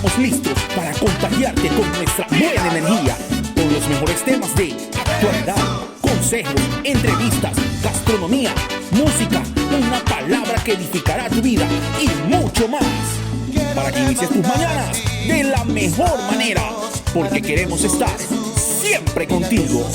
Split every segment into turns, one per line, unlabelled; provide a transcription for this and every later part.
Estamos listos para contagiarte con nuestra buena energía, con los mejores temas de actualidad, consejos, entrevistas, gastronomía, música, una palabra que edificará tu vida y mucho más. Para que inicies tus mañanas de la mejor manera, porque queremos estar siempre contigo.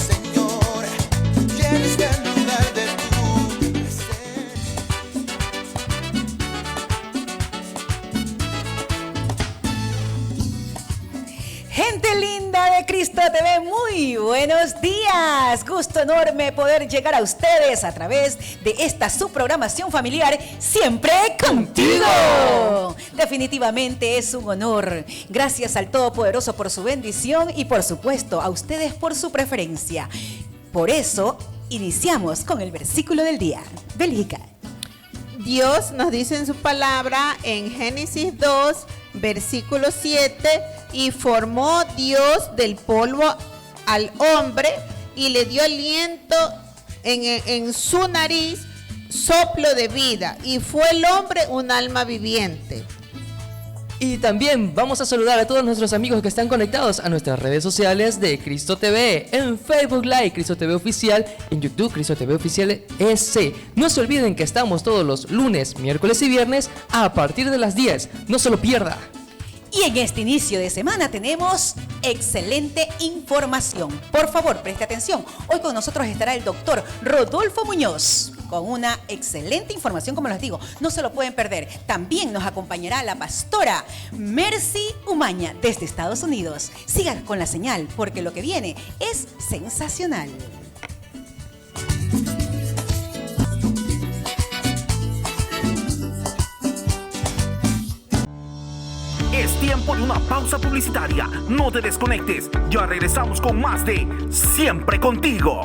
Gente linda de Cristo TV, muy buenos días. Gusto enorme poder llegar a ustedes a través de esta su programación familiar, Siempre Contigo. Definitivamente es un honor. Gracias al Todopoderoso por su bendición y por supuesto a ustedes por su preferencia. Por eso iniciamos con el versículo del día. Bélgica.
Dios nos dice en su palabra en Génesis 2, versículo 7, y formó Dios del polvo al hombre y le dio aliento en su nariz, soplo de vida, y fue el hombre un alma viviente.
Y también vamos a saludar a todos nuestros amigos que están conectados a nuestras redes sociales de Cristo TV, en Facebook Live, Cristo TV Oficial, en YouTube, Cristo TV Oficial SC. No se olviden que estamos todos los lunes, miércoles y viernes a partir de las 10. No se lo pierda.
Y en este inicio de semana tenemos excelente información. Por favor, preste atención. Hoy con nosotros estará el doctor Rodolfo Muñoz con una excelente información, como les digo. No se lo pueden perder. También nos acompañará la pastora Mercy Umaña desde Estados Unidos. Sigan con la señal porque lo que viene es sensacional.
Es tiempo de una pausa publicitaria. No te desconectes. Ya regresamos con más de Siempre Contigo.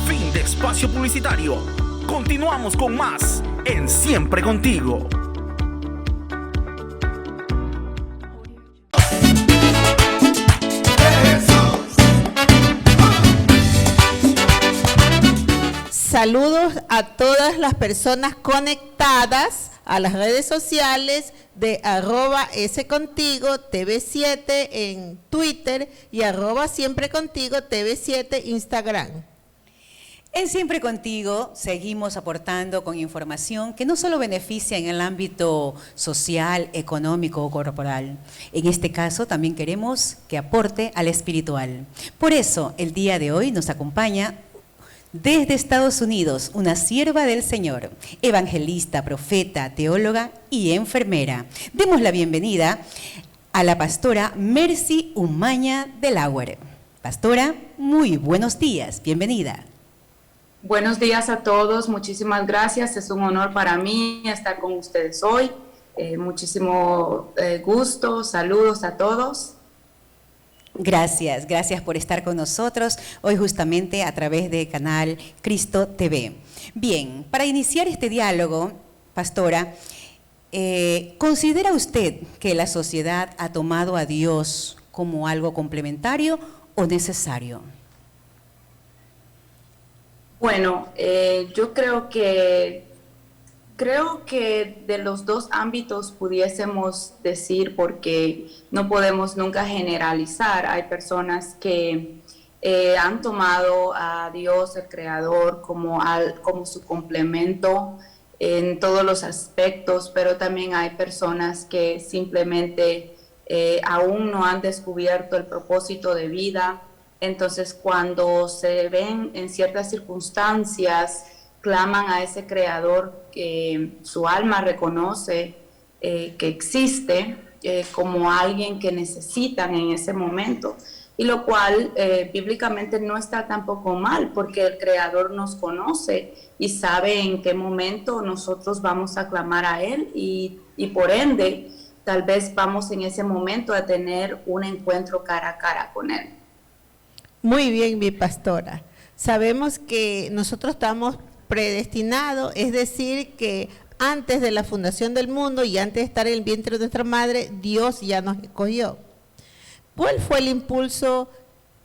Fin de espacio publicitario. Continuamos con más en Siempre Contigo.
Saludos a todas las personas conectadas a las redes sociales de @scontigo TV7 en Twitter y @siempre contigo TV7 Instagram.
En Siempre Contigo seguimos aportando con información que no solo beneficia en el ámbito social, económico o corporal. En este caso también queremos que aporte al espiritual. Por eso el día de hoy nos acompaña desde Estados Unidos una sierva del Señor, evangelista, profeta, teóloga y enfermera. Demos la bienvenida a la pastora Mercy Umaña Delaware. Pastora, muy buenos días, bienvenida.
Buenos días a todos, muchísimas gracias, es un honor para mí estar con ustedes hoy, muchísimo gusto, saludos a todos.
Gracias, gracias por estar con nosotros hoy justamente a través del canal Cristo TV. Bien, para iniciar este diálogo, pastora, ¿considera usted que la sociedad ha tomado a Dios como algo complementario o necesario?
Bueno, yo creo que de los dos ámbitos pudiésemos decir, porque no podemos nunca generalizar. Hay personas que han tomado a Dios, el Creador, como su complemento en todos los aspectos, pero también hay personas que simplemente aún no han descubierto el propósito de vida. Entonces, cuando se ven en ciertas circunstancias, claman a ese creador que su alma reconoce que existe como alguien que necesitan en ese momento, y lo cual bíblicamente no está tampoco mal, porque el creador nos conoce y sabe en qué momento nosotros vamos a clamar a él, y por ende tal vez vamos en ese momento a tener un encuentro cara a cara con él.
Muy bien, mi pastora. Sabemos que nosotros estamos predestinados, es decir, que antes de la fundación del mundo y antes de estar en el vientre de nuestra madre, Dios ya nos escogió. ¿Cuál fue el impulso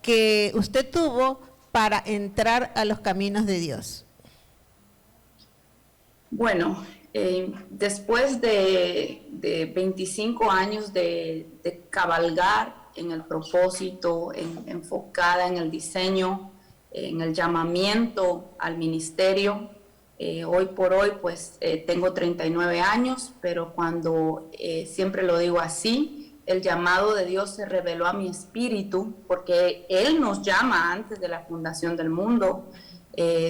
que usted tuvo para entrar a los caminos de Dios?
Bueno, después de 25 años de cabalgar en el propósito, enfocada en el diseño, en el llamamiento al ministerio, hoy por hoy pues tengo 39 años, pero cuando siempre lo digo así, el llamado de Dios se reveló a mi espíritu, porque Él nos llama antes de la fundación del mundo.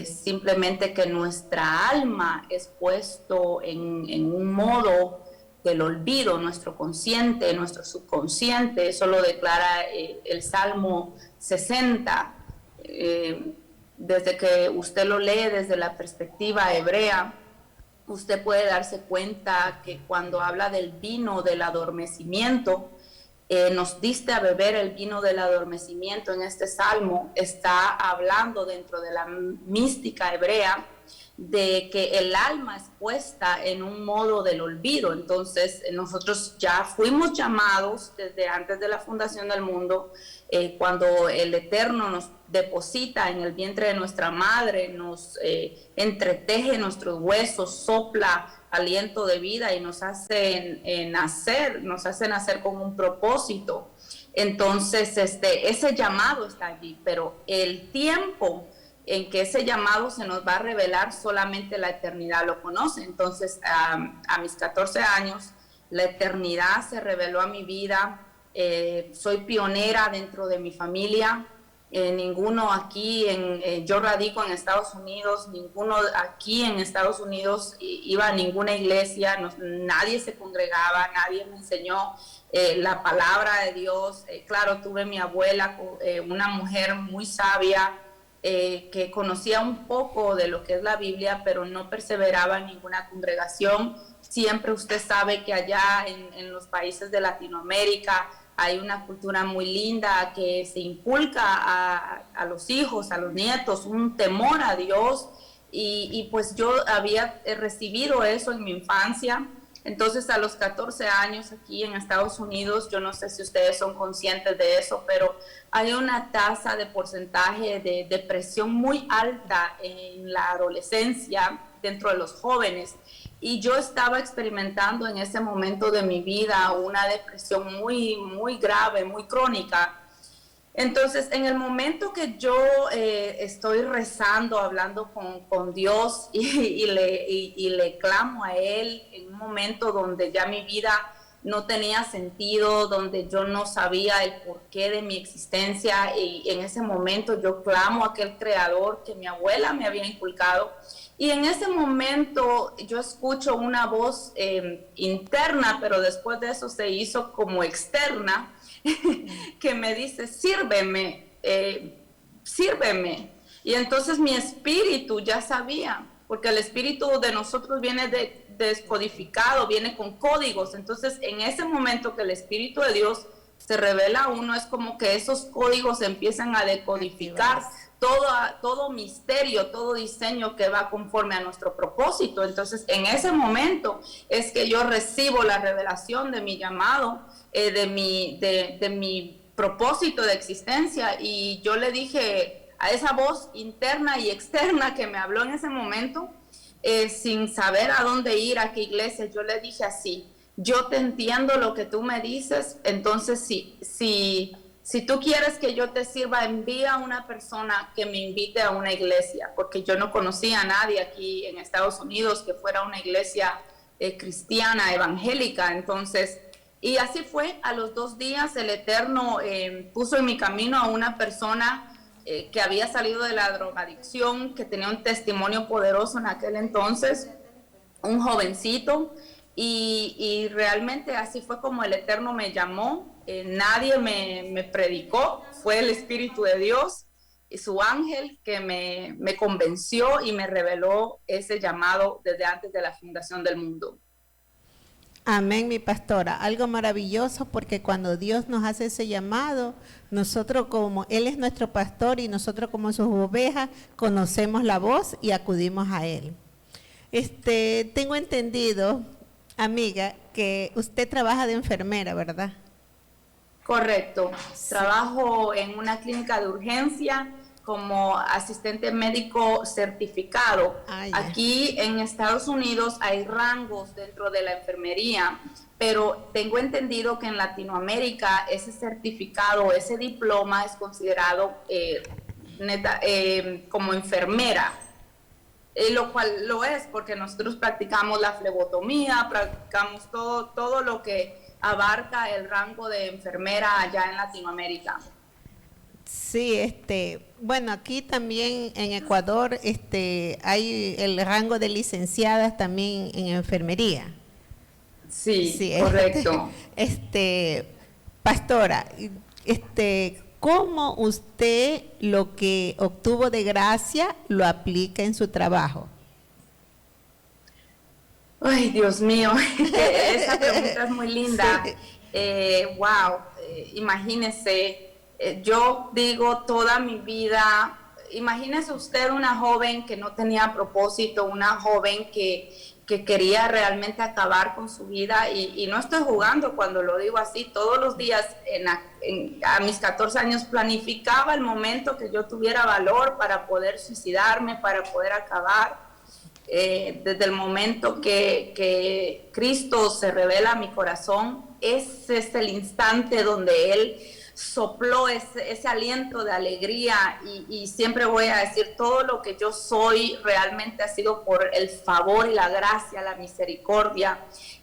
Simplemente que nuestra alma es puesto en un modo del olvido, nuestro consciente, nuestro subconsciente. Eso lo declara el Salmo 60. Desde que usted lo lee desde la perspectiva hebrea, usted puede darse cuenta que cuando habla del vino del adormecimiento, nos diste a beber el vino del adormecimiento en este salmo, está hablando dentro de la mística hebrea de que el alma es puesta en un modo del olvido. Entonces nosotros ya fuimos llamados desde antes de la fundación del mundo, cuando el Eterno nos deposita en el vientre de nuestra madre, nos entreteje nuestros huesos, sopla aliento de vida y nos hace nacer con un propósito. Entonces ese llamado está allí, pero el tiempo en que ese llamado se nos va a revelar, solamente la eternidad lo conoce. Entonces a mis 14 años la eternidad se reveló a mi vida. Soy pionera dentro de mi familia. Ninguno aquí, yo radico en Estados Unidos, ninguno aquí en Estados Unidos iba a ninguna iglesia, nadie se congregaba, nadie me enseñó la palabra de Dios. Claro, tuve mi abuela, una mujer muy sabia, que conocía un poco de lo que es la Biblia, pero no perseveraba en ninguna congregación. Siempre usted sabe que allá en los países de Latinoamérica hay una cultura muy linda que se inculca a los hijos, a los nietos, un temor a Dios, y pues yo había recibido eso en mi infancia. Entonces a los 14 años aquí en Estados Unidos, yo no sé si ustedes son conscientes de eso, pero hay una tasa de porcentaje de depresión muy alta en la adolescencia dentro de los jóvenes. Y yo estaba experimentando en ese momento de mi vida una depresión muy, muy grave, muy crónica. Entonces, en el momento que yo estoy rezando, hablando con Dios y le clamo a Él, en un momento donde ya mi vida no tenía sentido, donde yo no sabía el porqué de mi existencia, y en ese momento yo clamo a aquel creador que mi abuela me había inculcado. Y en ese momento yo escucho una voz interna, pero después de eso se hizo como externa, que me dice, sírveme, sírveme. Y entonces mi espíritu ya sabía, porque el espíritu de nosotros viene descodificado, viene con códigos. Entonces en ese momento que el Espíritu de Dios se revela a uno, es como que esos códigos empiezan a decodificar todo misterio, todo diseño que va conforme a nuestro propósito. Entonces en ese momento es que yo recibo la revelación de mi llamado, de mi propósito de existencia. Y yo le dije a esa voz interna y externa que me habló en ese momento, sin saber a dónde ir, a qué iglesia, yo le dije así: yo te entiendo lo que tú me dices. Entonces si si tú quieres que yo te sirva, envía a una persona que me invite a una iglesia, porque yo no conocía a nadie aquí en Estados Unidos que fuera una iglesia cristiana, evangélica. Entonces, y así fue. A los 2 días el Eterno puso en mi camino a una persona que había salido de la drogadicción, que tenía un testimonio poderoso en aquel entonces, un jovencito, y realmente así fue como el Eterno me llamó. Nadie me predicó, fue el Espíritu de Dios y su ángel que me convenció y me reveló ese llamado desde antes de la fundación del mundo.
Amén, mi pastora. Algo maravilloso, porque cuando Dios nos hace ese llamado, nosotros, como Él es nuestro pastor y nosotros como sus ovejas, conocemos la voz y acudimos a Él. Tengo entendido, amiga, que usted trabaja de enfermera, ¿verdad?
Correcto.
Sí.
Trabajo en una clínica de urgencia como asistente médico certificado. Aquí en Estados Unidos hay rangos dentro de la enfermería, pero tengo entendido que en Latinoamérica ese certificado, ese diploma es considerado como enfermera. Lo cual lo es, porque nosotros practicamos la flebotomía, practicamos todo lo que abarca el rango de enfermera allá en Latinoamérica.
Sí, bueno, aquí también en Ecuador hay el rango de licenciadas también en enfermería.
Sí, correcto.
Pastora, ¿cómo usted lo que obtuvo de gracia lo aplica en su trabajo?
Ay, Dios mío, esa pregunta es muy linda. Wow, imagínese, yo digo toda mi vida, imagínese usted una joven que no tenía propósito, una joven que quería realmente acabar con su vida, y no estoy jugando cuando lo digo así. Todos los días a mis 14 años planificaba el momento que yo tuviera valor para poder suicidarme, para poder acabar. Desde el momento que Cristo se revela a mi corazón, ese es el instante donde Él sopló ese aliento de alegría, y siempre voy a decir, todo lo que yo soy realmente ha sido por el favor y la gracia, la misericordia,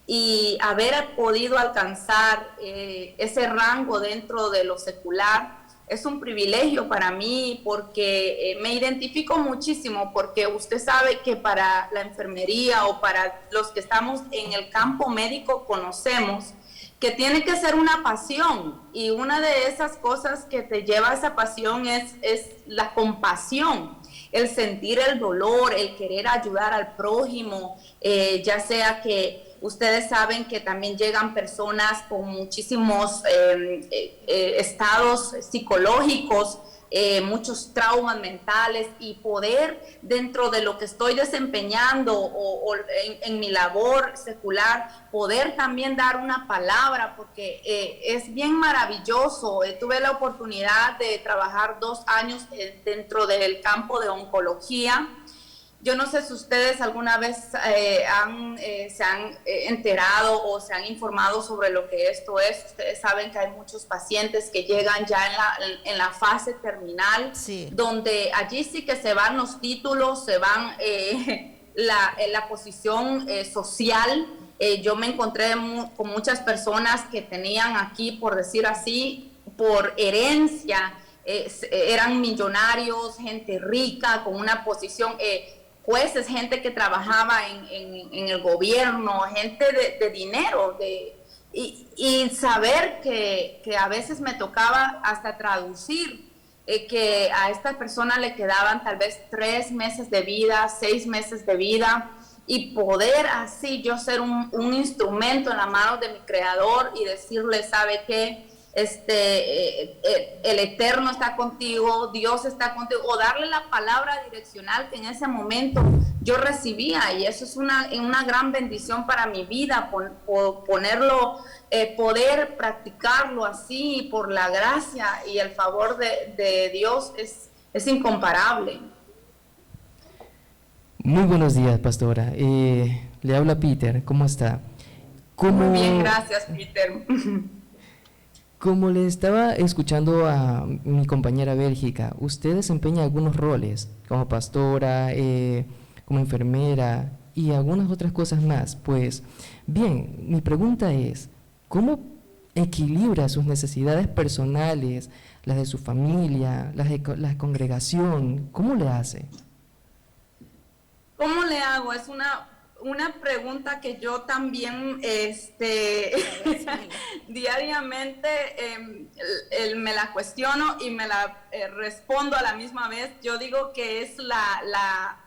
y haber podido alcanzar ese rango dentro de lo secular es un privilegio para mí, porque me identifico muchísimo, porque usted sabe que para la enfermería o para los que estamos en el campo médico conocemos que tiene que ser una pasión, y una de esas cosas que te lleva a esa pasión es la compasión, el sentir el dolor, el querer ayudar al prójimo, ya sea que ustedes saben que también llegan personas con muchísimos estados psicológicos, muchos traumas mentales, y poder, dentro de lo que estoy desempeñando o en mi labor secular, poder también dar una palabra, porque es bien maravilloso. Tuve la oportunidad de trabajar 2 años dentro del campo de oncología. Yo no sé si ustedes alguna vez se han enterado o se han informado sobre lo que esto es. Ustedes saben que hay muchos pacientes que llegan ya en la fase terminal, sí, donde allí sí que se van los títulos, se van la posición social. Yo me encontré con muchas personas que tenían aquí, por decir así, por herencia, eran millonarios, gente rica, con una posición... jueces, gente que trabajaba en el gobierno, gente de dinero, y saber que a veces me tocaba hasta traducir, que a esta persona le quedaban tal vez 3 meses de vida, 6 meses de vida, y poder así yo ser un instrumento en la mano de mi Creador y decirle, ¿sabe qué? El Eterno está contigo, Dios está contigo, o darle la palabra direccional que en ese momento yo recibía, y eso es una gran bendición para mi vida, ponerlo, poder practicarlo así por la gracia y el favor de Dios es incomparable.
Muy buenos días, pastora. Le habla Peter, ¿cómo está?
Muy bien, gracias, Peter.
Como le estaba escuchando a mi compañera Bélgica, usted desempeña algunos roles como pastora, como enfermera y algunas otras cosas más. Pues bien, mi pregunta es, ¿cómo equilibra sus necesidades personales, las de su familia, las de la congregación? ¿Cómo le hace?
¿Cómo le hago? Es una pregunta que yo también diariamente me la cuestiono y me la respondo a la misma vez. Yo digo que es la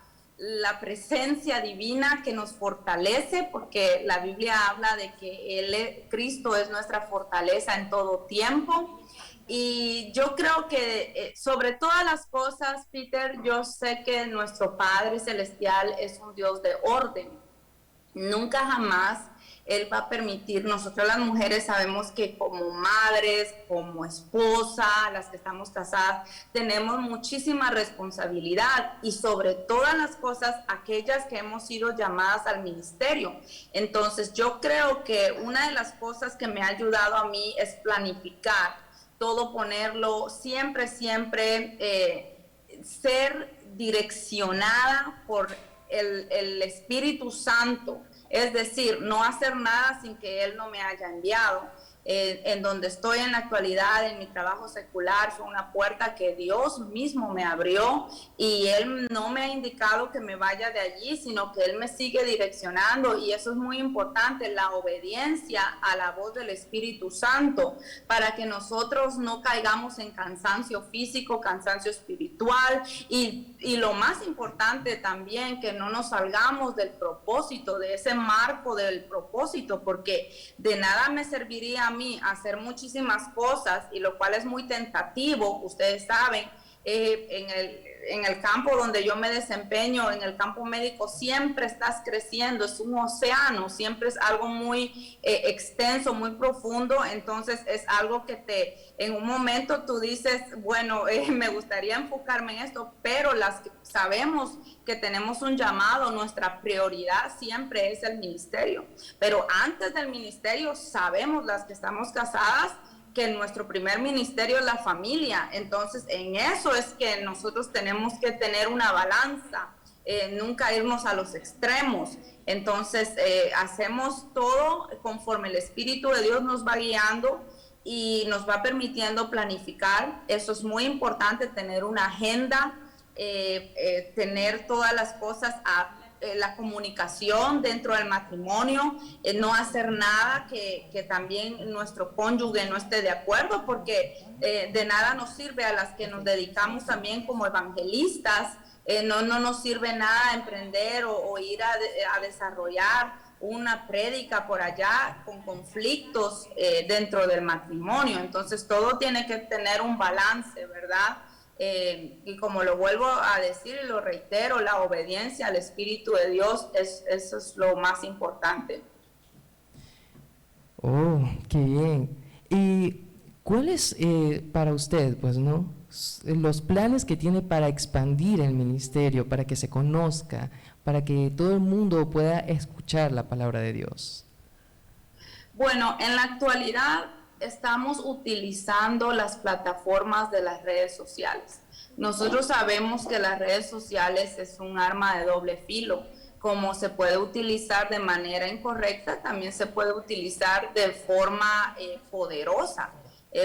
presencia divina que nos fortalece, porque la Biblia habla de que Cristo es nuestra fortaleza en todo tiempo. Y yo creo que sobre todas las cosas, Peter, yo sé que nuestro Padre Celestial es un Dios de orden. Nunca jamás Él va a permitir, nosotros las mujeres sabemos que como madres, como esposa, las que estamos casadas, tenemos muchísima responsabilidad y sobre todas las cosas, aquellas que hemos sido llamadas al ministerio. Entonces yo creo que una de las cosas que me ha ayudado a mí es planificar todo, ponerlo siempre, ser direccionada por el Espíritu Santo, es decir, no hacer nada sin que Él no me haya enviado. En donde estoy en la actualidad, en mi trabajo secular, fue una puerta que Dios mismo me abrió y Él no me ha indicado que me vaya de allí, sino que Él me sigue direccionando, y eso es muy importante, la obediencia a la voz del Espíritu Santo, para que nosotros no caigamos en cansancio físico, cansancio espiritual, y lo más importante también, que no nos salgamos del propósito, de ese marco del propósito, porque de nada me serviría a mí hacer muchísimas cosas, y lo cual es muy tentativo, ustedes saben, en el campo donde yo me desempeño, en el campo médico, siempre estás creciendo, es un océano, siempre es algo muy extenso, muy profundo. Entonces es algo que en un momento tú dices, bueno, me gustaría enfocarme en esto, pero las que sabemos que tenemos un llamado, nuestra prioridad siempre es el ministerio, pero antes del ministerio sabemos, las que estamos casadas, que nuestro primer ministerio es la familia. Entonces en eso es que nosotros tenemos que tener una balanza, nunca irnos a los extremos. Entonces hacemos todo conforme el Espíritu de Dios nos va guiando y nos va permitiendo planificar. Eso es muy importante, tener una agenda, tener todas las cosas la comunicación dentro del matrimonio, no hacer nada que también nuestro cónyuge no esté de acuerdo, porque de nada nos sirve a las que nos dedicamos también como evangelistas, no nos sirve nada emprender o ir a desarrollar una prédica por allá con conflictos dentro del matrimonio. Entonces todo tiene que tener un balance, ¿verdad? Y como lo vuelvo a decir y lo reitero, la obediencia al Espíritu de Dios, eso es lo más importante.
Oh, qué bien. ¿Y cuáles para usted, pues, no, los planes que tiene para expandir el ministerio, para que se conozca, para que todo el mundo pueda escuchar la palabra de Dios?
Bueno, en la actualidad estamos utilizando las plataformas de las redes sociales. Nosotros sabemos que las redes sociales es un arma de doble filo. Como se puede utilizar de manera incorrecta, también se puede utilizar de forma poderosa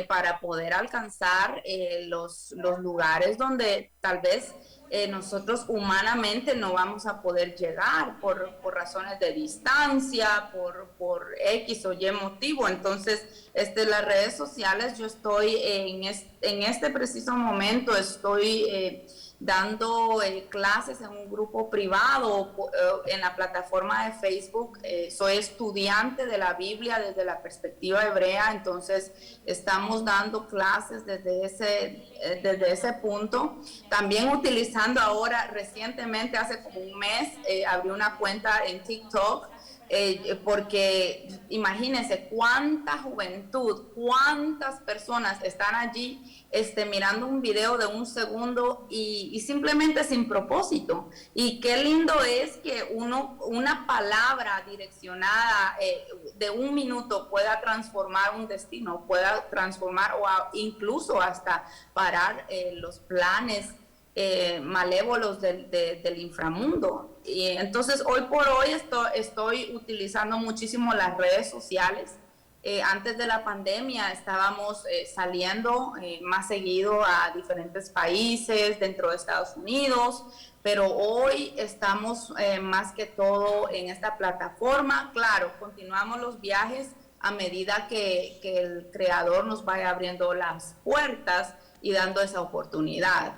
para poder alcanzar los lugares donde tal vez nosotros humanamente no vamos a poder llegar por razones de distancia, por X o Y motivo. Entonces, las redes sociales, yo estoy en este preciso momento, estoy dando clases en un grupo privado en la plataforma de Facebook. Soy estudiante de la Biblia desde la perspectiva hebrea, entonces estamos dando clases desde ese punto. También utilizando ahora, recientemente, hace como un mes, abrí una cuenta en TikTok porque imagínense cuánta juventud, cuántas personas están allí mirando un video de 1 segundo y simplemente sin propósito. Y qué lindo es que una palabra direccionada de 1 minuto pueda transformar un destino, pueda transformar o incluso hasta parar los planes malévolos del inframundo. Y entonces hoy por hoy estoy utilizando muchísimo las redes sociales. Antes de la pandemia estábamos saliendo más seguido a diferentes países dentro de Estados Unidos, pero hoy estamos más que todo en esta plataforma. Claro, continuamos los viajes a medida que el Creador nos vaya abriendo las puertas y dando esa oportunidad.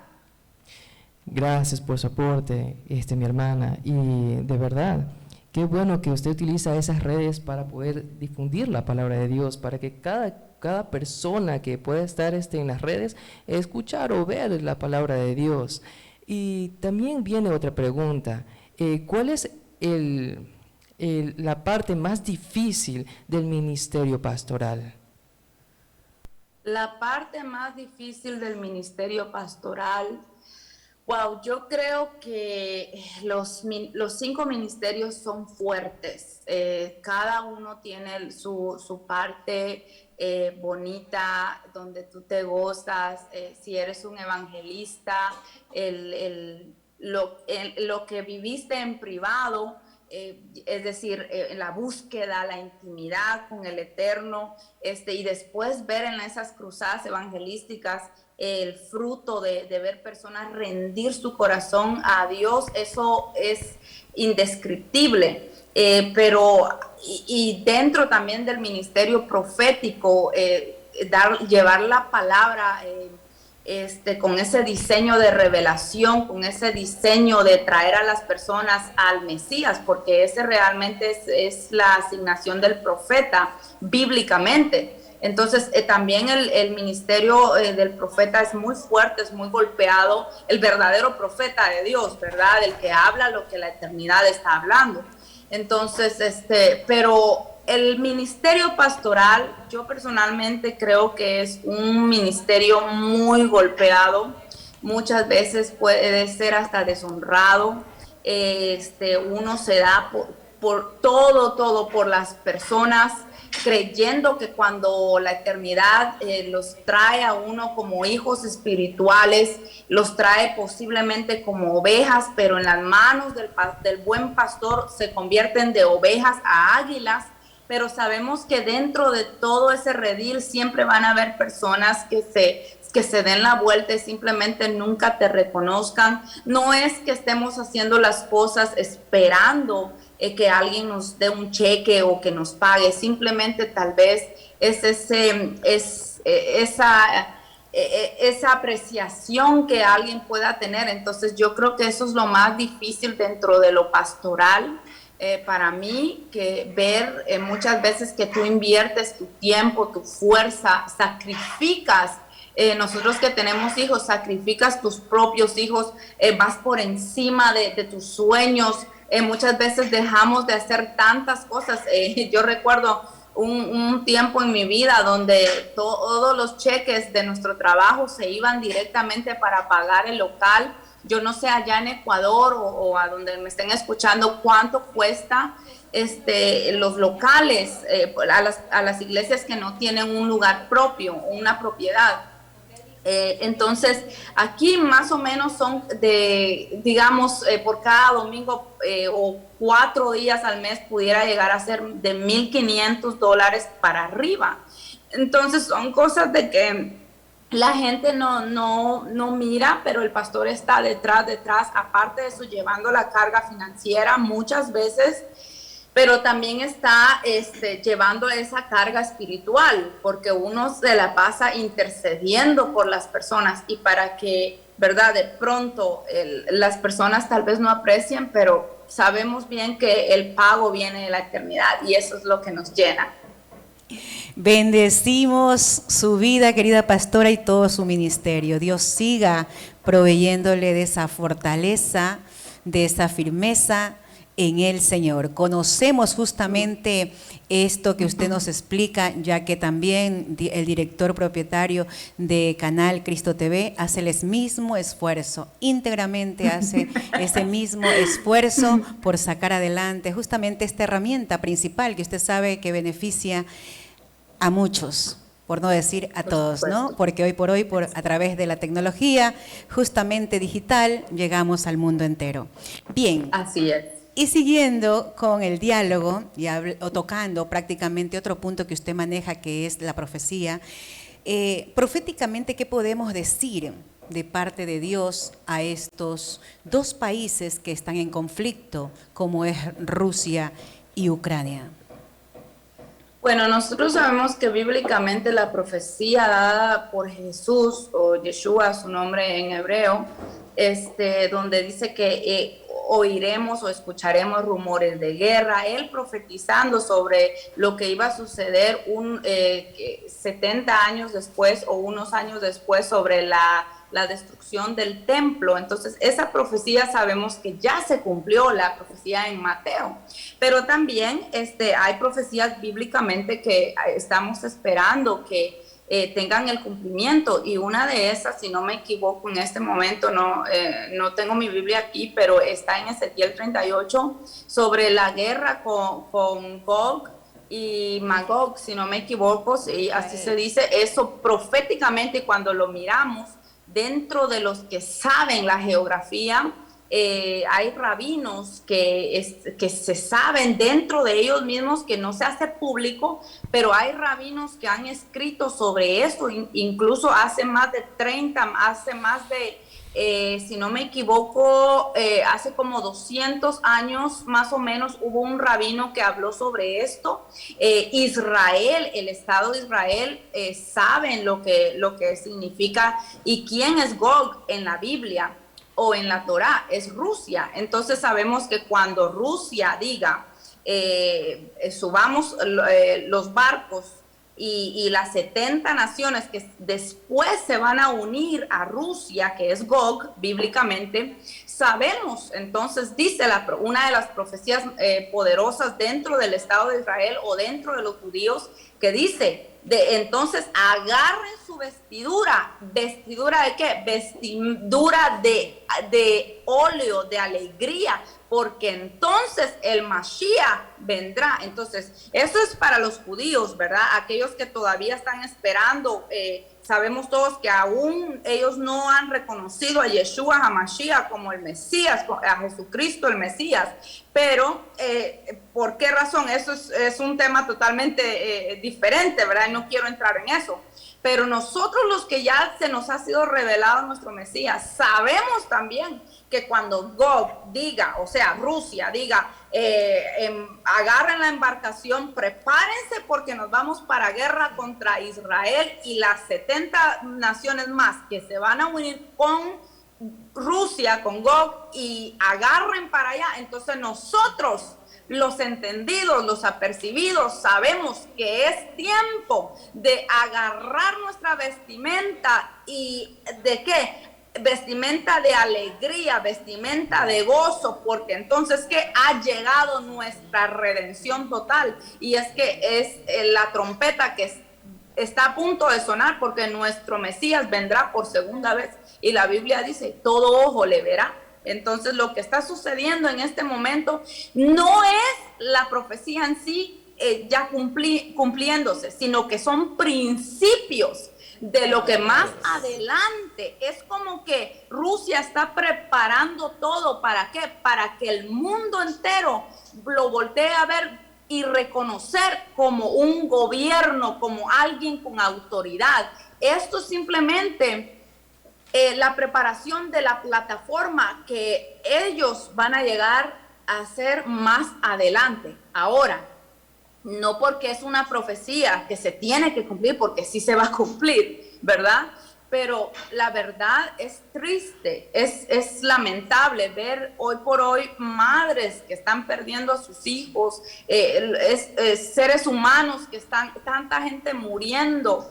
Gracias por su aporte, mi hermana, y de verdad, qué bueno que usted utiliza esas redes para poder difundir la palabra de Dios, para que cada persona que pueda estar en las redes, escuchar o ver la palabra de Dios. Y también viene otra pregunta, ¿cuál es la parte más difícil del ministerio pastoral?
La parte más difícil del ministerio pastoral, wow, yo creo que los 5 ministerios son fuertes. Cada uno tiene su parte bonita, donde tú te gozas. Si eres un evangelista, lo que viviste en privado, es decir, la búsqueda, la intimidad con el Eterno, y después ver en esas cruzadas evangelísticas el fruto de ver personas rendir su corazón a Dios, eso es indescriptible. Pero dentro también del ministerio profético, llevar la palabra con ese diseño de revelación, con ese diseño de traer a las personas al Mesías, porque ese realmente es la asignación del profeta bíblicamente. Entonces también el ministerio del profeta es muy fuerte, es muy golpeado, el verdadero profeta de Dios, ¿verdad? El que habla lo que la eternidad está hablando. Entonces, pero el ministerio pastoral, yo personalmente creo que es un ministerio muy golpeado, muchas veces puede ser hasta deshonrado. Uno se da por todo por las personas, creyendo que cuando la eternidad los trae a uno como hijos espirituales, los trae posiblemente como ovejas, pero en las manos del buen pastor se convierten de ovejas a águilas. Pero sabemos que dentro de todo ese redil siempre van a haber personas que se den la vuelta y simplemente nunca te reconozcan. No es que estemos haciendo las cosas esperando que alguien nos dé un cheque o que nos pague, simplemente tal vez es esa apreciación que alguien pueda tener. Entonces yo creo que eso es lo más difícil dentro de lo pastoral, para mí, que ver muchas veces que tú inviertes tu tiempo, tu fuerza, sacrificas. Nosotros que tenemos hijos, sacrificas tus propios hijos, vas por encima de tus sueños. Muchas veces dejamos de hacer tantas cosas. Yo recuerdo un tiempo en mi vida donde todos los cheques de nuestro trabajo se iban directamente para pagar el local. Yo no sé allá en Ecuador o a donde me estén escuchando cuánto cuesta los locales a las iglesias que no tienen un lugar propio, una propiedad. Entonces, aquí más o menos son digamos, por cada domingo o 4 días al mes pudiera llegar a ser de $1,500 para arriba. Entonces, son cosas de que la gente no mira, pero el pastor está detrás, aparte de eso, llevando la carga financiera muchas veces, pero también está llevando esa carga espiritual, porque uno se la pasa intercediendo por las personas y para que, ¿verdad? De pronto las personas tal vez no aprecien, pero sabemos bien que el pago viene de la eternidad y eso es lo que nos llena.
Bendecimos su vida, querida pastora, y todo su ministerio. Dios siga proveyéndole de esa fortaleza, de esa firmeza en el Señor. Conocemos justamente esto que usted nos explica, ya que también el director propietario de Canal Cristo TV hace el mismo esfuerzo, íntegramente hace ese mismo esfuerzo por sacar adelante justamente esta herramienta principal que usted sabe que beneficia a muchos, por no decir a todos, ¿no? Porque hoy por hoy, a través de la tecnología, justamente digital, llegamos al mundo entero. Bien.
Así es.
Y siguiendo con el diálogo, o tocando prácticamente otro punto que usted maneja, que es la profecía, proféticamente, ¿qué podemos decir de parte de Dios a estos dos países que están en conflicto, como es Rusia y Ucrania?
Bueno, nosotros sabemos que bíblicamente la profecía dada por Jesús, o Yeshua, su nombre en hebreo, donde dice que oiremos o escucharemos rumores de guerra, él profetizando sobre lo que iba a suceder 70 años después o unos años después sobre la destrucción del templo. Entonces esa profecía sabemos que ya se cumplió, la profecía en Mateo, pero también hay profecías bíblicamente que estamos esperando que tengan el cumplimiento, y una de esas, si no me equivoco en este momento, no tengo mi Biblia aquí, pero está en Ezequiel 38 sobre la guerra con Gog y Magog, si no me equivoco, sí, así se dice eso proféticamente. Cuando lo miramos dentro de los que saben la geografía, hay rabinos que se saben dentro de ellos mismos, que no se hace público, pero hay rabinos que han escrito sobre esto, incluso hace más de si no me equivoco, hace como 200 años más o menos hubo un rabino que habló sobre esto. Israel, el Estado de Israel, saben lo que significa y quién es Gog en la Biblia o en la Torá, es Rusia. Entonces sabemos que cuando Rusia diga subamos los barcos y las 70 naciones que después se van a unir a Rusia, que es Gog bíblicamente, sabemos, entonces dice una de las profecías poderosas dentro del Estado de Israel o dentro de los judíos, que dice, entonces agarren su vestidura. ¿Vestidura de qué? Vestidura de óleo, de alegría, porque entonces el Mashiach vendrá. Entonces, eso es para los judíos, ¿verdad? Aquellos que todavía están esperando. Sabemos todos que aún ellos no han reconocido a Yeshua HaMashiach como el Mesías, a Jesucristo el Mesías. Pero, ¿por qué razón? Eso es un tema totalmente diferente, ¿verdad? No quiero entrar en eso. Pero nosotros, los que ya se nos ha sido revelado nuestro Mesías, sabemos también que cuando Gog diga, o sea, Rusia diga, agarren la embarcación, prepárense porque nos vamos para guerra contra Israel y las 70 naciones más que se van a unir con Rusia, con Gog, y agarren para allá. Entonces nosotros, los entendidos, los apercibidos, sabemos que es tiempo de agarrar nuestra vestimenta. ¿Y de qué? Vestimenta de alegría, vestimenta de gozo, porque entonces que ha llegado nuestra redención total, y es que es la trompeta que está a punto de sonar, porque nuestro Mesías vendrá por segunda vez, y la Biblia dice, todo ojo le verá. Entonces lo que está sucediendo en este momento no es la profecía en sí ya cumpliéndose, sino que son principios de lo que más adelante. Es como que Rusia está preparando todo. ¿Para qué? Para que el mundo entero lo voltee a ver y reconocer como un gobierno, como alguien con autoridad. Esto es simplemente la preparación de la plataforma que ellos van a llegar a hacer más adelante. Ahora, no porque es una profecía que se tiene que cumplir, porque sí se va a cumplir, ¿verdad? pero la verdad es triste, es lamentable ver hoy por hoy madres que están perdiendo a sus hijos, seres humanos que están, tanta gente muriendo,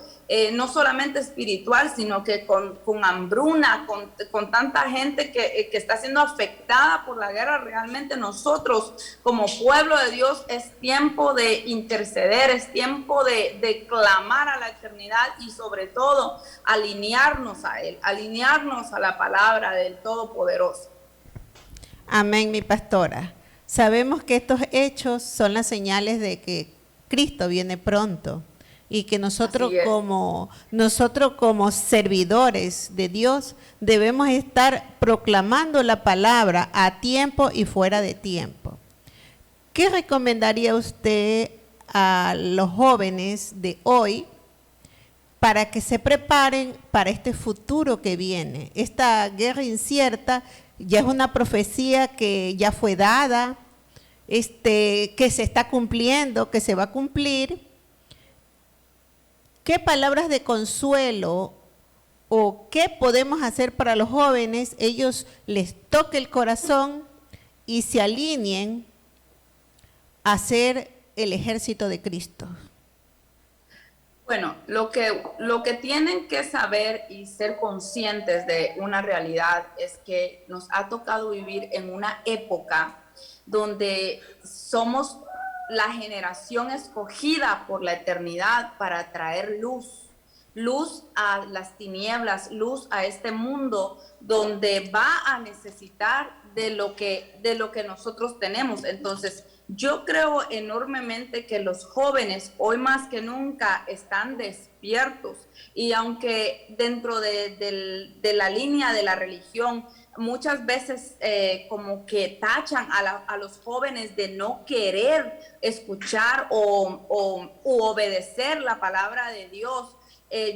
no solamente espiritual, sino que con hambruna, con tanta gente que está siendo afectada por la guerra. Realmente nosotros como pueblo de Dios es tiempo de interceder, es tiempo de clamar a la eternidad y sobre todo alinearnos a Él, alinearnos a la palabra del Todopoderoso.
Amén, mi pastora. Sabemos que estos hechos son las señales de que Cristo viene pronto. Y que nosotros como servidores de Dios debemos estar proclamando la palabra a tiempo y fuera de tiempo. ¿Qué recomendaría usted a los jóvenes de hoy para que se preparen para este futuro que viene? Esta guerra incierta ya es una profecía que ya fue dada, que se está cumpliendo, que se va a cumplir. ¿Qué palabras de consuelo o qué podemos hacer para los jóvenes? Ellos les toque el corazón y se alineen a ser el ejército de Cristo.
Bueno, lo que tienen que saber y ser conscientes de una realidad es que nos ha tocado vivir en una época donde somos la generación escogida por la eternidad para traer luz a las tinieblas, luz a este mundo donde va a necesitar de lo que nosotros tenemos. Entonces, yo creo enormemente que los jóvenes hoy más que nunca están despiertos, y aunque dentro de la línea de la religión muchas veces como que tachan a los jóvenes de no querer escuchar o obedecer la palabra de Dios,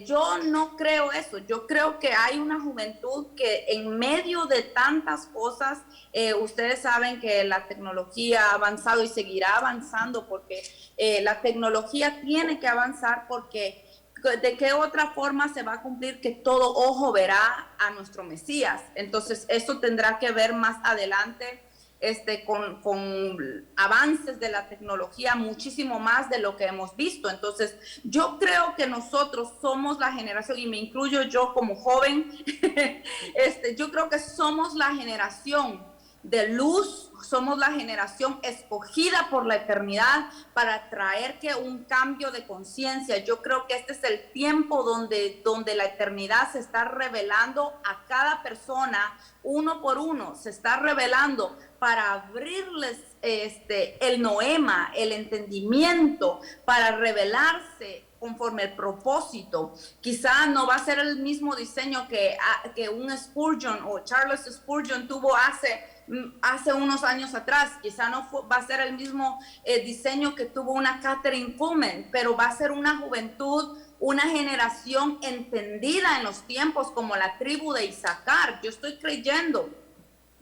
yo no creo eso. Yo creo que hay una juventud que en medio de tantas cosas, ustedes saben que la tecnología ha avanzado y seguirá avanzando, porque la tecnología tiene que avanzar, porque ¿de qué otra forma se va a cumplir que todo ojo verá a nuestro Mesías? Entonces, eso tendrá que ver más adelante con avances de la tecnología, muchísimo más de lo que hemos visto. Entonces, yo creo que nosotros somos la generación, y me incluyo yo como joven, yo creo que somos la generación de luz, somos la generación escogida por la eternidad para traer un cambio de conciencia. Yo creo que este es el tiempo donde la eternidad se está revelando a cada persona, uno por uno, se está revelando para abrirles el noema, el entendimiento, para revelarse conforme el propósito. Quizá no va a ser el mismo diseño que un Spurgeon o Charles Spurgeon tuvo hace unos años atrás. Quizá no va a ser el mismo diseño que tuvo una Catherine Kuhlman, pero va a ser una juventud, una generación entendida en los tiempos como la tribu de Isaacar. Yo estoy creyendo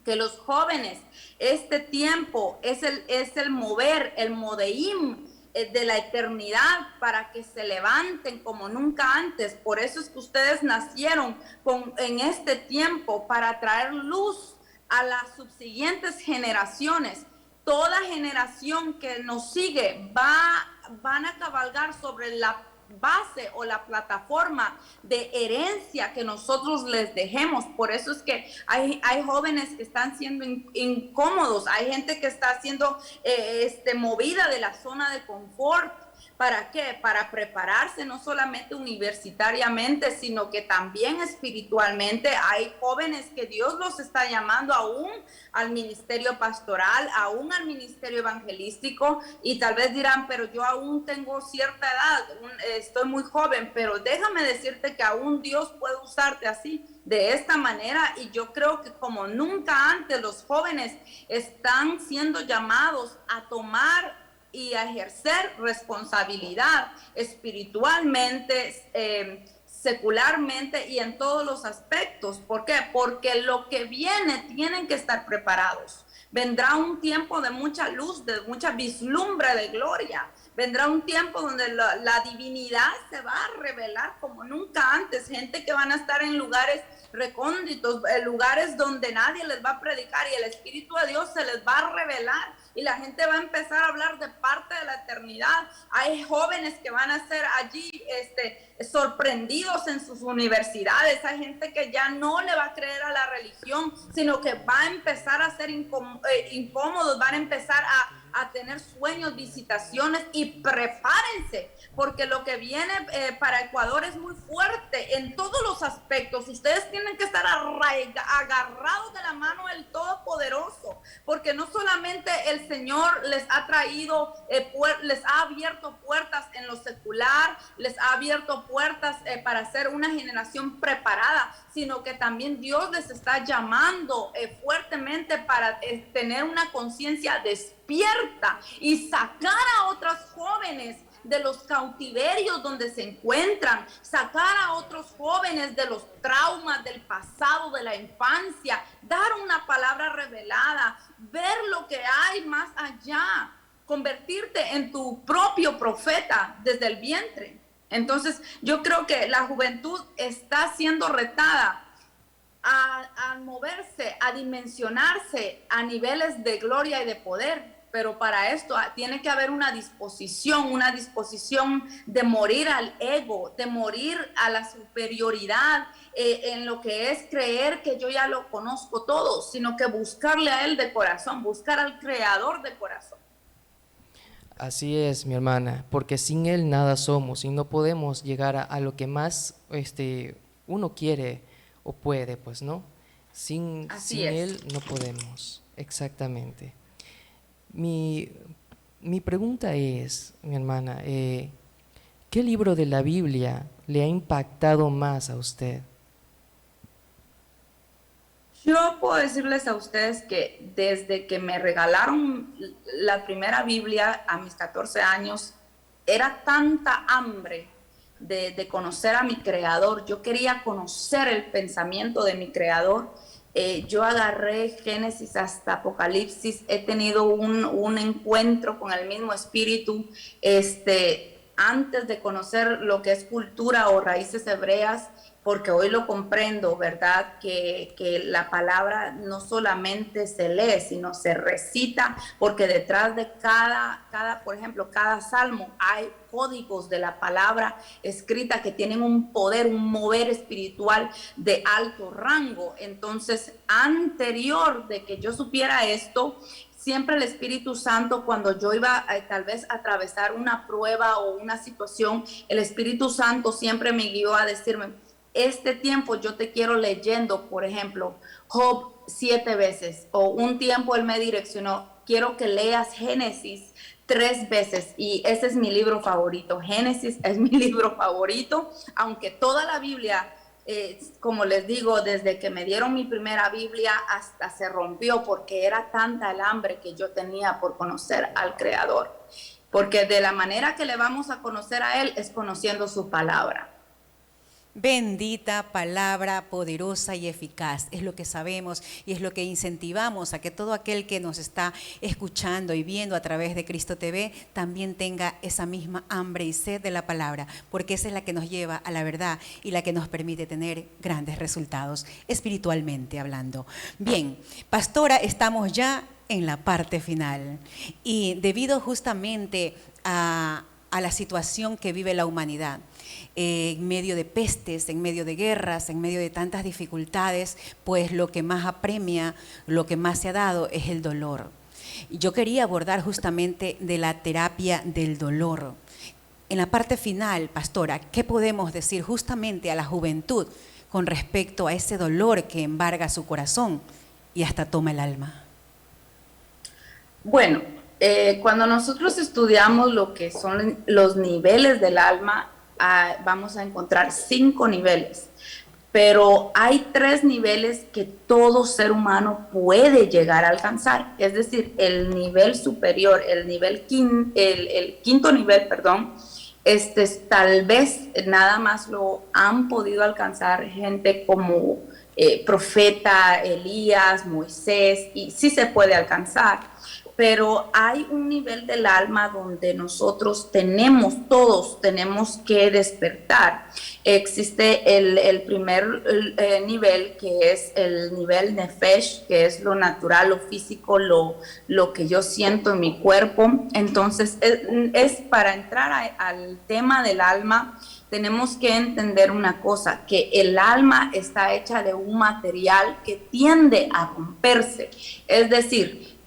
que los jóvenes, este tiempo es el mover, el modeim de la eternidad, para que se levanten como nunca antes. Por eso es que ustedes nacieron en este tiempo, para traer luz a las subsiguientes generaciones. Toda generación que nos sigue van a cabalgar sobre la base o la plataforma de herencia que nosotros les dejemos. Por eso es que hay jóvenes que están siendo incómodos, hay gente que está siendo movida de la zona de confort. ¿Para qué? Para prepararse no solamente universitariamente, sino que también espiritualmente. Hay jóvenes que Dios los está llamando aún al ministerio pastoral, aún al ministerio evangelístico, y tal vez dirán, pero yo aún tengo cierta edad, estoy muy joven, pero déjame decirte que aún Dios puede usarte así, de esta manera. Y yo creo que como nunca antes los jóvenes están siendo llamados a tomar y a ejercer responsabilidad espiritualmente, secularmente y en todos los aspectos. ¿Por qué? Porque lo que viene tienen que estar preparados. Vendrá un tiempo de mucha luz, de mucha vislumbre de gloria. Vendrá un tiempo donde la divinidad se va a revelar como nunca antes. Gente que van a estar en lugares recónditos, en lugares donde nadie les va a predicar y el Espíritu de Dios se les va a revelar. Y la gente va a empezar a hablar de parte de la eternidad. Hay jóvenes que van a ser allí sorprendidos en sus universidades. Hay gente que ya no le va a creer a la religión, sino que va a empezar a ser incómodos, van a empezar a tener sueños, visitaciones, y prepárense, porque lo que viene para Ecuador es muy fuerte en todos los aspectos. Ustedes tienen que estar agarrados de la mano del Todopoderoso, porque no solamente el Señor les ha traído, les ha abierto puertas en lo secular, les ha abierto puertas para ser una generación preparada, sino que también Dios les está llamando fuertemente para tener una conciencia despierta y sacar a otros jóvenes de los cautiverios donde se encuentran, sacar a otros jóvenes de los traumas del pasado, de la infancia, dar una palabra revelada, ver lo que hay más allá, convertirte en tu propio profeta desde el vientre. Entonces, yo creo que la juventud está siendo retada a moverse, a dimensionarse a niveles de gloria y de poder. Pero para esto tiene que haber una disposición de morir al ego, de morir a la superioridad en lo que es creer que yo ya lo conozco todo, sino que buscarle a Él de corazón, buscar al Creador de corazón.
Así es, mi hermana, porque sin Él nada somos y no podemos llegar a lo que más uno quiere o puede, pues, ¿no? Sin Él no podemos, exactamente. Mi pregunta es, mi hermana, ¿qué libro de la Biblia le ha impactado más a usted?
Yo puedo decirles a ustedes que desde que me regalaron la primera Biblia a mis 14 años, era tanta hambre de conocer a mi Creador. Yo quería conocer el pensamiento de mi Creador. Yo agarré Génesis hasta Apocalipsis, he tenido un encuentro con el mismo Espíritu, antes de conocer lo que es cultura o raíces hebreas, porque hoy lo comprendo, ¿verdad? Que la palabra no solamente se lee, sino se recita, porque detrás de por ejemplo, cada salmo hay códigos de la palabra escrita que tienen un poder, un mover espiritual de alto rango. Entonces, anterior de que yo supiera esto, siempre el Espíritu Santo, cuando yo iba tal vez a atravesar una prueba o una situación, el Espíritu Santo siempre me guió a decirme, este tiempo yo te quiero leyendo, por ejemplo, Job 7 veces, o un tiempo él me direccionó, quiero que leas Génesis 3 veces, y ese es mi libro favorito. Génesis es mi libro favorito, aunque toda la Biblia, como les digo, desde que me dieron mi primera Biblia hasta se rompió, porque era tanta el hambre que yo tenía por conocer al Creador, porque de la manera que le vamos a conocer a Él es conociendo su palabra.
Bendita palabra poderosa y eficaz, es lo que sabemos y es lo que incentivamos a que todo aquel que nos está escuchando y viendo a través de Cristo TV también tenga esa misma hambre y sed de la palabra, porque esa es la que nos lleva a la verdad y la que nos permite tener grandes resultados espiritualmente hablando. Bien, pastora, estamos ya en la parte final y debido justamente a la situación que vive la humanidad, en medio de pestes, en medio de guerras, en medio de tantas dificultades, pues lo que más apremia, lo que más se ha dado es el dolor. Yo quería abordar justamente de la terapia del dolor. En la parte final, pastora, ¿qué podemos decir justamente a la juventud con respecto a ese dolor que embarga su corazón y hasta toma el alma?
Bueno, cuando nosotros estudiamos lo que son los niveles del alma, vamos a encontrar 5 niveles, pero hay 3 niveles que todo ser humano puede llegar a alcanzar, es decir, el nivel superior, el quinto nivel, perdón, tal vez nada más lo han podido alcanzar gente como profeta Elías, Moisés, y sí se puede alcanzar. Pero hay un nivel del alma donde nosotros todos tenemos que despertar. Existe el primer nivel, que es el nivel nefesh, que es lo natural, lo físico, lo que yo siento en mi cuerpo. Entonces, es para entrar al tema del alma, tenemos que entender una cosa, que el alma está hecha de un material que tiende a romperse. Es decir,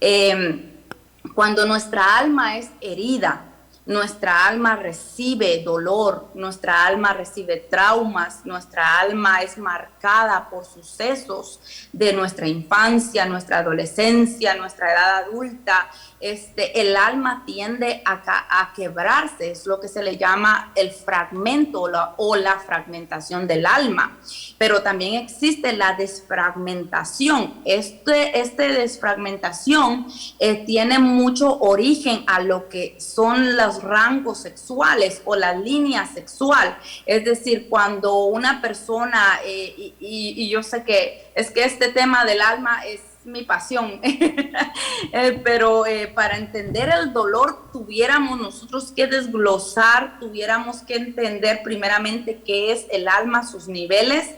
cuando nuestra alma es herida, nuestra alma recibe dolor, nuestra alma recibe traumas, nuestra alma es marcada por sucesos de nuestra infancia, nuestra adolescencia, nuestra edad adulta. El alma tiende a quebrarse, es lo que se le llama el fragmento o la fragmentación del alma. Pero también existe la desfragmentación. Este desfragmentación tiene mucho origen a lo que son los rangos sexuales o la línea sexual. Es decir, cuando una persona, y yo sé que este tema del alma es mi pasión, pero para entender el dolor tuviéramos nosotros que desglosar, tuviéramos que entender primeramente qué es el alma, sus niveles,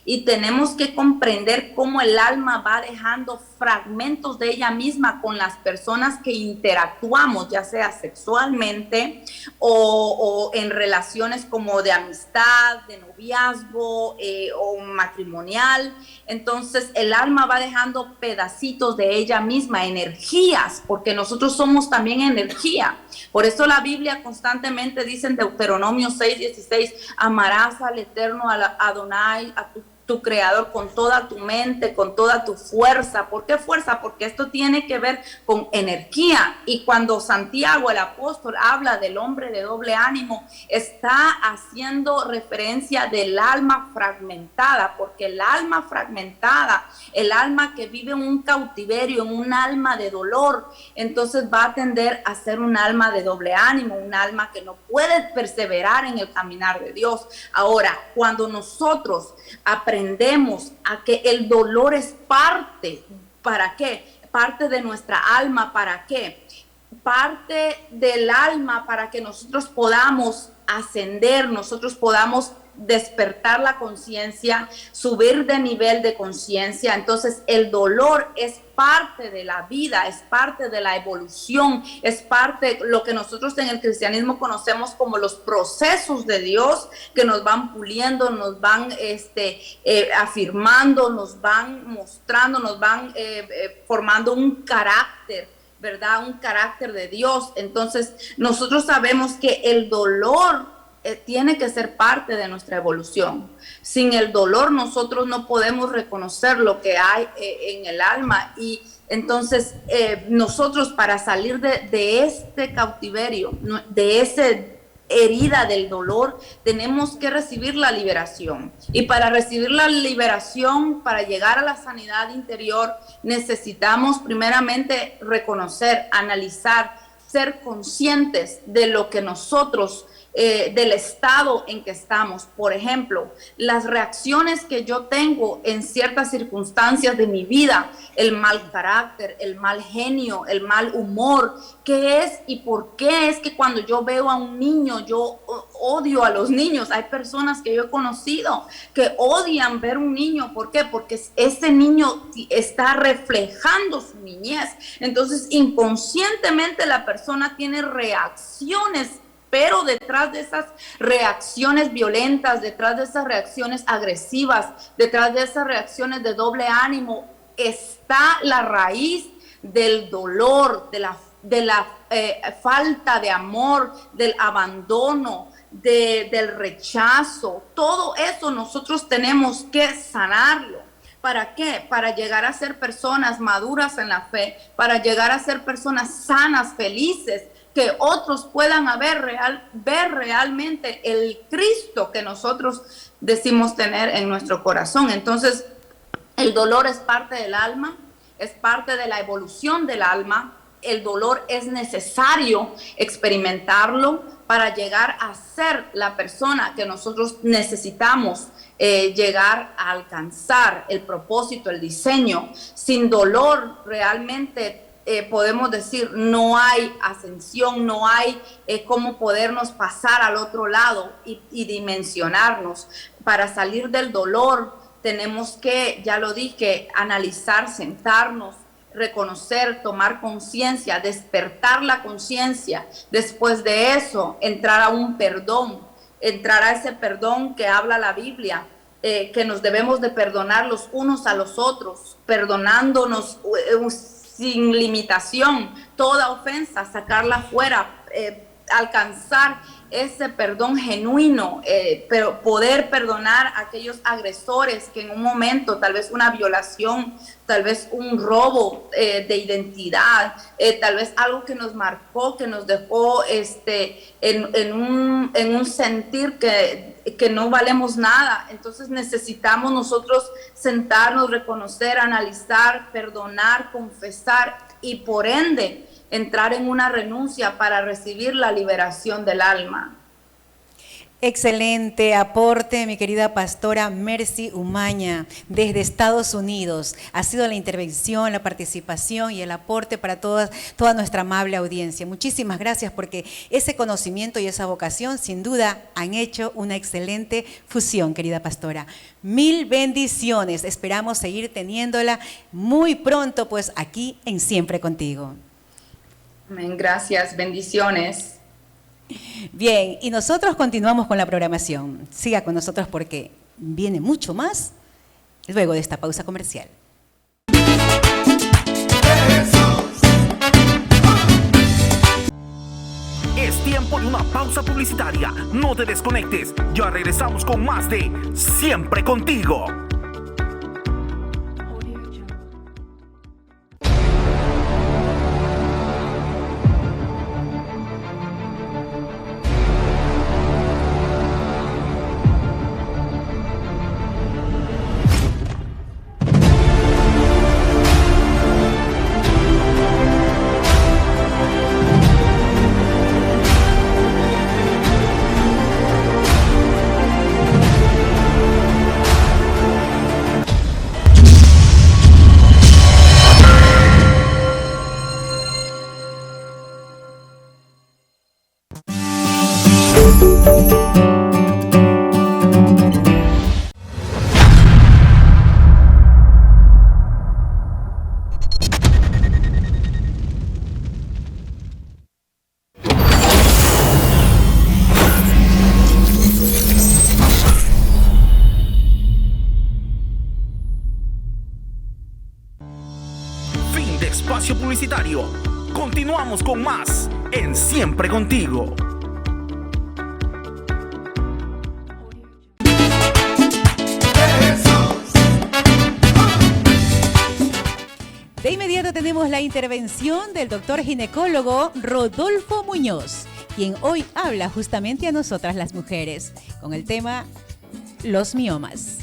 y tenemos que comprender cómo el alma va dejando fragmentos de ella misma con las personas que interactuamos, ya sea sexualmente o en relaciones como de amistad, de noviazgo o matrimonial. Entonces el alma va dejando pedacitos de ella misma, energías, porque nosotros somos también energía. Por eso la Biblia constantemente dice en Deuteronomio 6:16, amarás al Eterno, a Adonai, a tu Creador con toda tu mente, con toda tu fuerza. ¿Por qué fuerza? Porque esto tiene que ver con energía. Y cuando Santiago, el apóstol, habla del hombre de doble ánimo, está haciendo referencia del alma fragmentada, porque el alma fragmentada, el alma que vive en un cautiverio, en un alma de dolor, entonces va a tender a ser un alma de doble ánimo, un alma que no puede perseverar en el caminar de Dios. Ahora, cuando nosotros aprendemos a que el dolor es parte, ¿para qué? Parte de nuestra alma, ¿para qué? Parte del alma para que nosotros podamos ascender, nosotros podamos despertar la conciencia, subir de nivel de conciencia. Entonces el dolor es parte de la vida, es parte de la evolución, es parte de lo que nosotros en el cristianismo conocemos como los procesos de Dios, que nos van puliendo, nos van afirmando, nos van mostrando, nos van formando un carácter, ¿verdad? Un carácter de Dios. Entonces nosotros sabemos que el dolor tiene que ser parte de nuestra evolución. Sin el dolor nosotros no podemos reconocer lo que hay en el alma, y entonces nosotros, para salir de este cautiverio, de esa herida del dolor, tenemos que recibir la liberación. Y para recibir la liberación, para llegar a la sanidad interior, necesitamos primeramente reconocer, analizar, ser conscientes de lo que nosotros del estado en que estamos. Por ejemplo, las reacciones que yo tengo en ciertas circunstancias de mi vida, el mal carácter, el mal genio, el mal humor, ¿qué es y por qué es que cuando yo veo a un niño, yo odio a los niños? Hay personas que yo he conocido que odian ver un niño. ¿Por qué? Porque ese niño está reflejando su niñez. Entonces, inconscientemente la persona tiene reacciones, pero detrás de esas reacciones violentas, detrás de esas reacciones agresivas, detrás de esas reacciones de doble ánimo, está la raíz del dolor, de la falta de amor, del abandono, del rechazo. Todo eso nosotros tenemos que sanarlo. ¿Para qué? Para llegar a ser personas maduras en la fe, para llegar a ser personas sanas, felices, que otros puedan ver realmente el Cristo que nosotros decimos tener en nuestro corazón. Entonces, el dolor es parte del alma, es parte de la evolución del alma, el dolor es necesario experimentarlo para llegar a ser la persona que nosotros necesitamos llegar a alcanzar, el propósito, el diseño. Sin dolor realmente podemos decir no hay ascensión, no hay cómo podernos pasar al otro lado y dimensionarnos. Para salir del dolor tenemos que, ya lo dije, analizar, sentarnos, reconocer, tomar conciencia, despertar la conciencia. Después de eso, entrar a un perdón, entrar a ese perdón que habla la Biblia, que nos debemos de perdonar los unos a los otros, perdonándonos sin limitación, toda ofensa, sacarla fuera, alcanzar ese perdón genuino, pero poder perdonar a aquellos agresores que en un momento, tal vez una violación, tal vez un robo de identidad, tal vez algo que nos marcó, que nos dejó en un sentir que no valemos nada. Entonces necesitamos nosotros sentarnos, reconocer, analizar, perdonar, confesar y por ende entrar en una renuncia para recibir la liberación del alma.
Excelente aporte, mi querida pastora Mercy Umaña, desde Estados Unidos. Ha sido la intervención, la participación y el aporte para toda nuestra amable audiencia. Muchísimas gracias, porque ese conocimiento y esa vocación sin duda han hecho una excelente fusión, querida pastora. Mil bendiciones. Esperamos seguir teniéndola muy pronto, pues aquí en Siempre Contigo.
Amén, gracias, bendiciones.
Bien, y nosotros continuamos con la programación. Siga con nosotros porque viene mucho más luego de esta pausa comercial.
Es tiempo de una pausa publicitaria. No te desconectes. Ya regresamos con más de Siempre Contigo. Fin de espacio publicitario. Continuamos con más en Siempre Contigo.
De inmediato tenemos la intervención del doctor ginecólogo Rodolfo Muñoz, quien hoy habla justamente a nosotras las mujeres con el tema los miomas.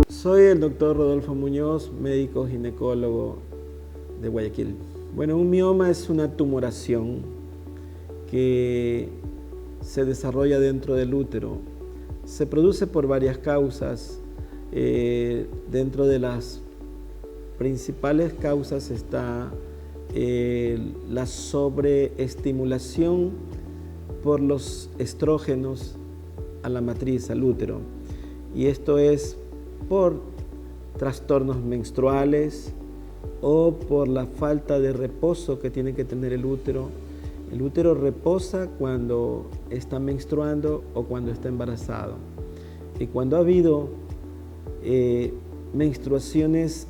Soy el doctor Rodolfo Muñoz, médico ginecólogo de Guayaquil. Bueno, un mioma es una tumoración que se desarrolla dentro del útero. Se produce por varias causas. Dentro de las principales causas está la sobreestimulación por los estrógenos a la matriz, al útero. Y esto es por trastornos menstruales o por la falta de reposo que tiene que tener el útero. El útero reposa cuando está menstruando o cuando está embarazado. Y cuando ha habido menstruaciones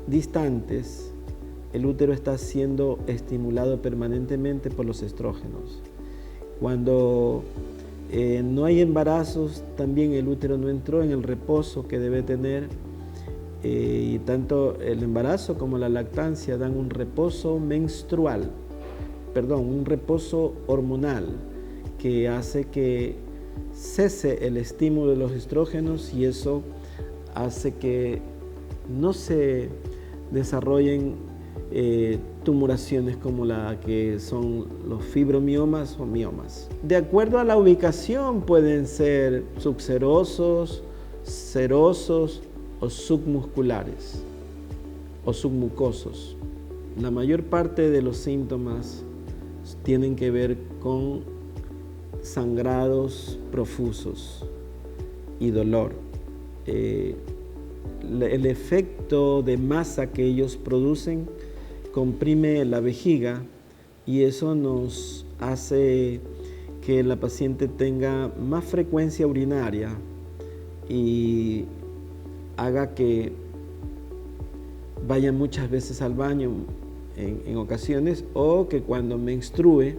distantes, el útero está siendo estimulado permanentemente por los estrógenos. Cuando no hay embarazos, también el útero no entró en el reposo que debe tener, y tanto el embarazo como la lactancia dan un reposo menstrual, un reposo hormonal, que hace que cese el estímulo de los estrógenos y eso hace que no se desarrollen tumoraciones como la que son los fibromiomas o miomas. De acuerdo a la ubicación pueden ser subserosos, serosos o submusculares o submucosos. La mayor parte de los síntomas tienen que ver con sangrados profusos y dolor. El efecto de masa que ellos producen comprime la vejiga y eso nos hace que la paciente tenga más frecuencia urinaria y haga que vaya muchas veces al baño en ocasiones, o que cuando menstrue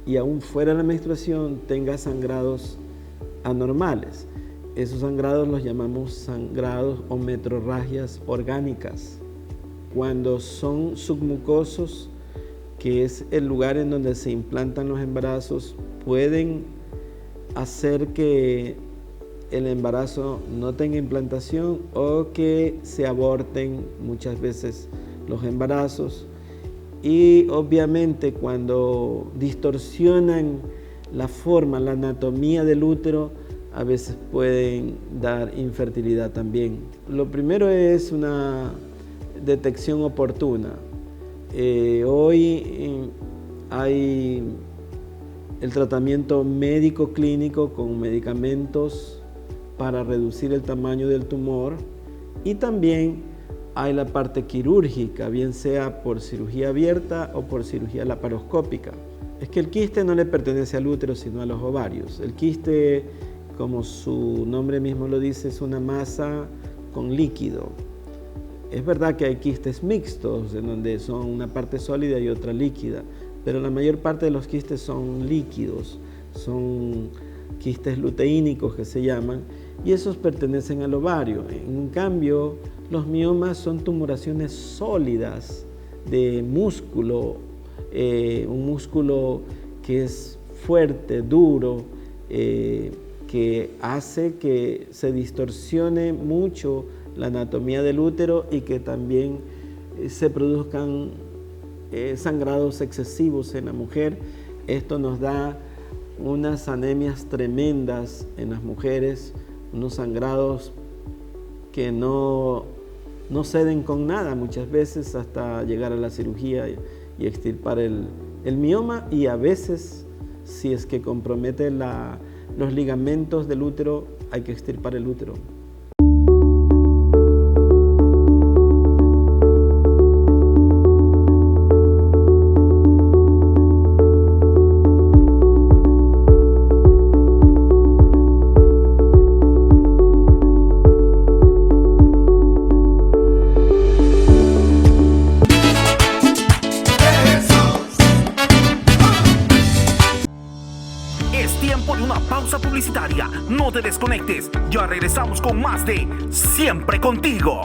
y aún fuera de la menstruación tenga sangrados anormales. Esos sangrados los llamamos sangrados o metrorragias orgánicas. Cuando son submucosos, que es el lugar en donde se implantan los embarazos, pueden hacer que el embarazo no tenga implantación o que se aborten muchas veces los embarazos. Y obviamente cuando distorsionan la forma, la anatomía del útero, a veces pueden dar infertilidad también. Lo primero es una detección oportuna. Hoy hay el tratamiento médico clínico con medicamentos para reducir el tamaño del tumor, y también hay la parte quirúrgica, bien sea por cirugía abierta o por cirugía laparoscópica. Es que el quiste no le pertenece al útero, sino a los ovarios. El quiste, como su nombre mismo lo dice, es una masa con líquido. Es verdad que hay quistes mixtos, en donde son una parte sólida y otra líquida, pero la mayor parte de los quistes son líquidos, son quistes luteínicos que se llaman, y esos pertenecen al ovario. En cambio, los miomas son tumoraciones sólidas de músculo, un músculo que es fuerte, duro, que hace que se distorsione mucho la anatomía del útero y que también se produzcan sangrados excesivos en la mujer. Esto nos da unas anemias tremendas en las mujeres, unos sangrados que no ceden con nada muchas veces hasta llegar a la cirugía y extirpar el mioma, y a veces, si es que compromete los ligamentos del útero, hay que extirpar el útero.
Publicitaria, no te desconectes, ya regresamos con más de Siempre Contigo.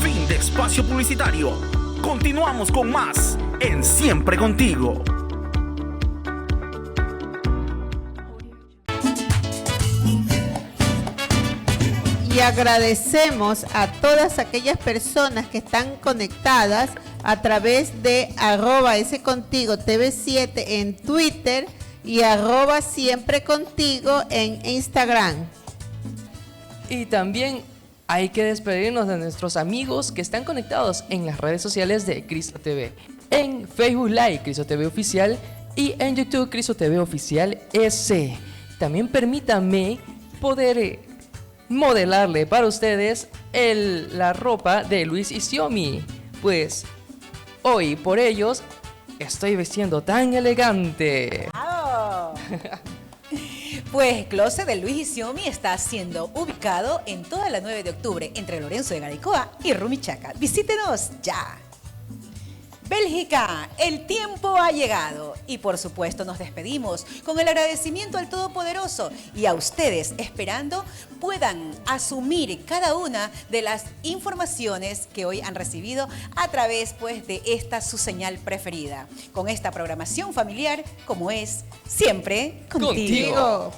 Fin de espacio publicitario. Continuamos con más en Siempre Contigo.
Y Y agradecemos a todas aquellas personas que están conectadas a través de @escontigo TV7 en Twitter y @siempre contigo en Instagram.
Y también hay que despedirnos de nuestros amigos que están conectados en las redes sociales de Cristo TV. En Facebook Live, Cristo TV Oficial, y en YouTube, Cristo TV Oficial S. También permítanme poder modelarle para ustedes la ropa de Luis y Xiomi. Pues hoy por ellos estoy vestiendo tan elegante.
Pues Closet de Luis y Xiomi está siendo ubicado en toda la 9 de octubre entre Lorenzo de Garaycoa y Rumichaca. Visítenos ya. Bélgica, el tiempo ha llegado y por supuesto nos despedimos con el agradecimiento al Todopoderoso y a ustedes esperando puedan asumir cada una de las informaciones que hoy han recibido a través pues de esta su señal preferida con esta programación familiar como es Siempre Contigo.